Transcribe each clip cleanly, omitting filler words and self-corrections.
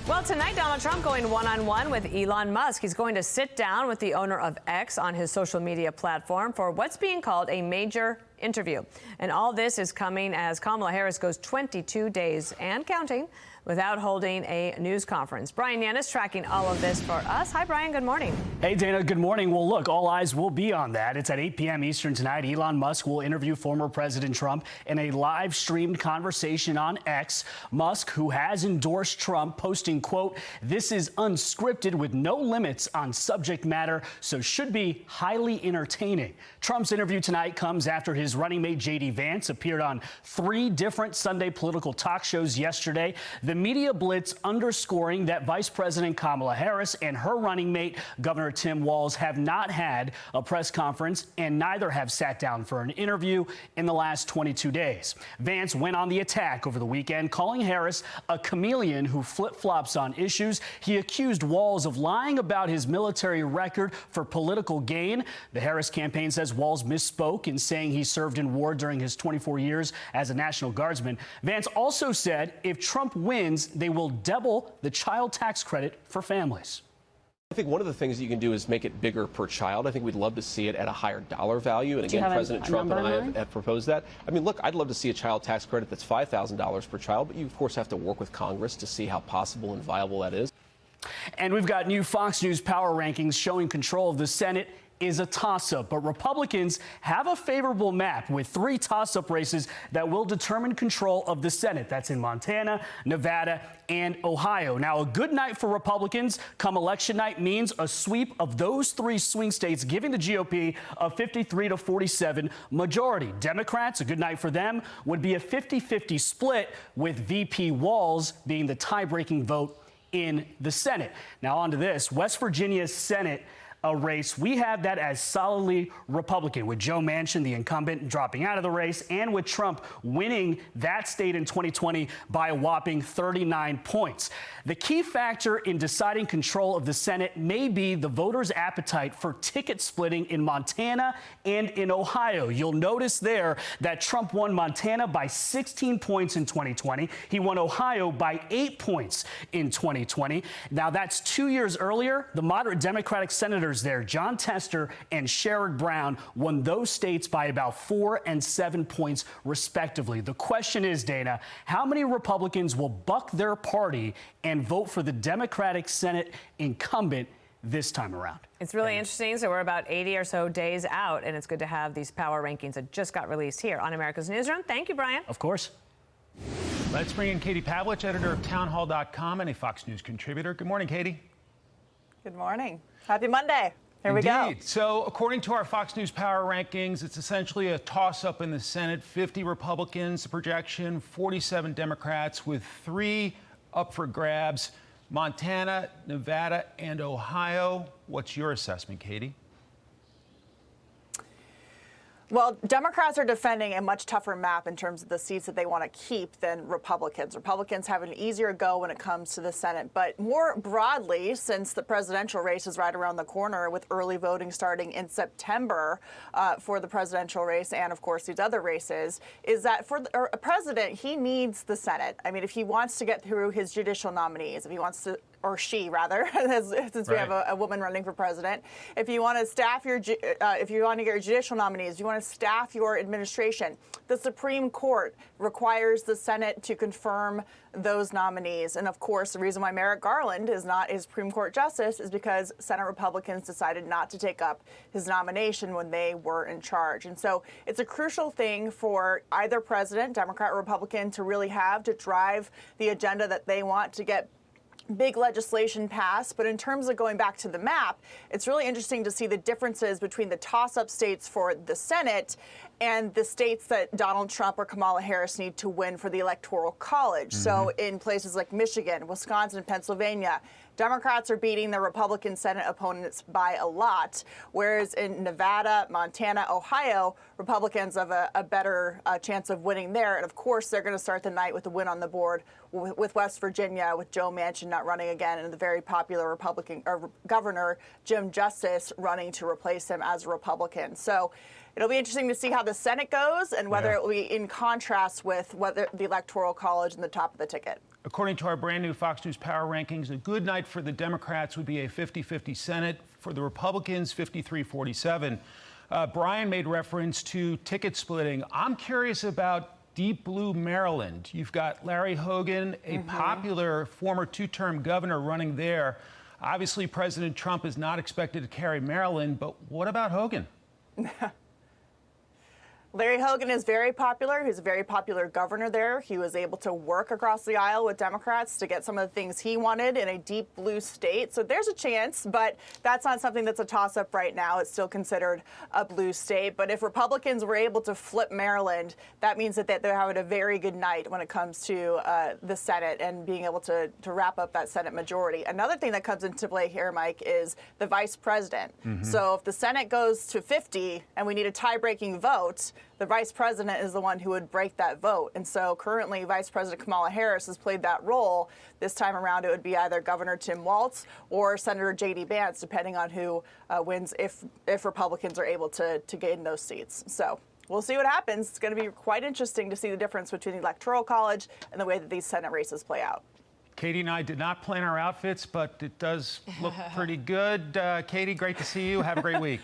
Well, tonight, Donald Trump going one-on-one with Elon Musk. He's going to sit down with the owner of X on his social media platform for what's being called a major interview. And all this is coming as Kamala Harris goes 22 days and counting without holding a news conference. Bryan Llenas tracking all of this for us. Hi, Bryan. Good morning. Hey, Dana. Good morning. Well, look, all eyes will be on that. It's at 8 p.m. Eastern tonight. Elon Musk will interview former President Trump in a live-streamed conversation on X. Musk, who has endorsed Trump, posting, quote, "This is unscripted with no limits on subject matter, so should be highly entertaining." Trump's interview tonight comes after his running mate J.D. Vance appeared on 3 different Sunday political talk shows yesterday. The media blitz underscoring that Vice President Kamala Harris and her running mate, Governor Tim Walz, have not had a press conference and neither have sat down for an interview in the last 22 days. Vance went on the attack over the weekend, calling Harris a chameleon who flip-flops on issues. He accused Walz of lying about his military record for political gain. The Harris campaign says Walz misspoke in saying he served in war during his 24 years as a National Guardsman. Vance also said if Trump wins, they will double the child tax credit for families. I think one of the things you can do is make it bigger per child. I think we'd love to see it at a higher dollar value. And again, President Trump and I have proposed that. I mean, look, I'd love to see a child tax credit that's $5,000 per child, but you, of course, have to work with Congress to see how possible and viable that is. And we've got new Fox News power rankings showing control of the Senate is a toss-up, but Republicans have a favorable map with 3 toss-up races that will determine control of the Senate. That's in Montana, Nevada, and Ohio. Now, a good night for Republicans come election night means a sweep of those 3 swing states, giving the GOP a 53-47 majority. Democrats, a good night for them would be a 50-50 split, with VP Walz being the tie-breaking vote in the Senate. Now, on to this. West Virginia's Senate a race, we have that as solidly Republican, with Joe Manchin, the incumbent, dropping out of the race, and with Trump winning that state in 2020 by a whopping 39 points. The key factor in deciding control of the Senate may be the voters' appetite for ticket splitting in Montana and in Ohio. You'll notice there that Trump won Montana by 16 points in 2020. He won Ohio by 8 points in 2020. Now, that's 2 years earlier. The moderate Democratic senators there, John Tester and Sherrod Brown, won those states by about 4 and 7 points, respectively. The question is, Dana, how many Republicans will buck their party and vote for the Democratic Senate incumbent this time around? It's really interesting. So we're about 80 or so days out, and it's good to have these power rankings that just got released here on America's Newsroom. Thank you, Bryan. Of course. Let's bring in Katie Pavlich, editor of townhall.com and a Fox News contributor. Good morning, Katie. Good morning. Happy Monday. Here we go. So according to our Fox News power rankings, it's essentially a toss-up in the Senate. 50 Republicans, the projection, 47 Democrats, with 3 up for grabs: Montana, Nevada, and Ohio. What's your assessment, Katie? Well, Democrats are defending a much tougher map in terms of the seats that they want to keep than Republicans. Republicans have an easier go when it comes to the Senate. But more broadly, since the presidential race is right around the corner, with early voting starting in September for the presidential race and, of course, these other races, is that for a president, he needs the Senate. I mean, if he wants to get through his judicial nominees, if he wants to, or she rather, since we have a woman running for president. If you want to staff your, if you want to get your judicial nominees, you want to staff your administration. The Supreme Court requires the Senate to confirm those nominees. And of course, the reason why Merrick Garland is not a Supreme Court justice is because Senate Republicans decided not to take up his nomination when they were in charge. And so it's a crucial thing for either president, Democrat or Republican, to really have to drive the agenda that they want to get big legislation passed. But in terms of going back to the map, it's really interesting to see the differences between the toss-up states for the Senate and the states that Donald Trump or Kamala Harris need to win for the Electoral College. So in places like Michigan, Wisconsin, and Pennsylvania, Democrats are beating their Republican Senate opponents by a lot, whereas in Nevada, Montana, Ohio, Republicans have a better chance of winning there. And of course, they're going to start the night with a win on the board with West Virginia, with Joe Manchin not running again, and the very popular Republican Governor Jim Justice running to replace him as a Republican. So it'll be interesting to see how the Senate goes and whether it will be in contrast with whether the Electoral College and the top of the ticket. According to our brand new Fox News Power Rankings, a good night for the Democrats would be a 50-50 Senate. For the Republicans, 53-47. Bryan made reference to ticket splitting. I'm curious about Deep Blue Maryland. You've got Larry Hogan, a popular former two-term governor, running there. Obviously, President Trump is not expected to carry Maryland, but what about Hogan? Larry Hogan is very popular. He's a very popular governor there. He was able to work across the aisle with Democrats to get some of the things he wanted in a deep blue state. So there's a chance, but that's not something that's a toss-up right now. It's still considered a blue state. But if Republicans were able to flip Maryland, that means that they're having a very good night when it comes to the Senate and being able to wrap up that Senate majority. Another thing that comes into play here, Mike, is the vice president. So if the Senate goes to 50 and we need a tie-breaking vote, the vice president is the one who would break that vote. And so currently, Vice President Kamala Harris has played that role. This time around, it would be either Governor Tim Walz or Senator J.D. Vance, depending on who wins if Republicans are able to gain those seats. So we'll see what happens. It's going to be quite interesting to see the difference between the Electoral College and the way that these Senate races play out. Katie and I did not plan our outfits, but it does look pretty good. Katie, great to see you. Have a great week.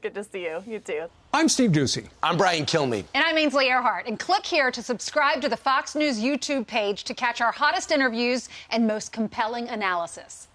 Good to see you. You too. I'm Steve Doocy. I'm Brian Kilmeade. And I'm Ainsley Earhart. And click here to subscribe to the Fox News YouTube page to catch our hottest interviews and most compelling analysis.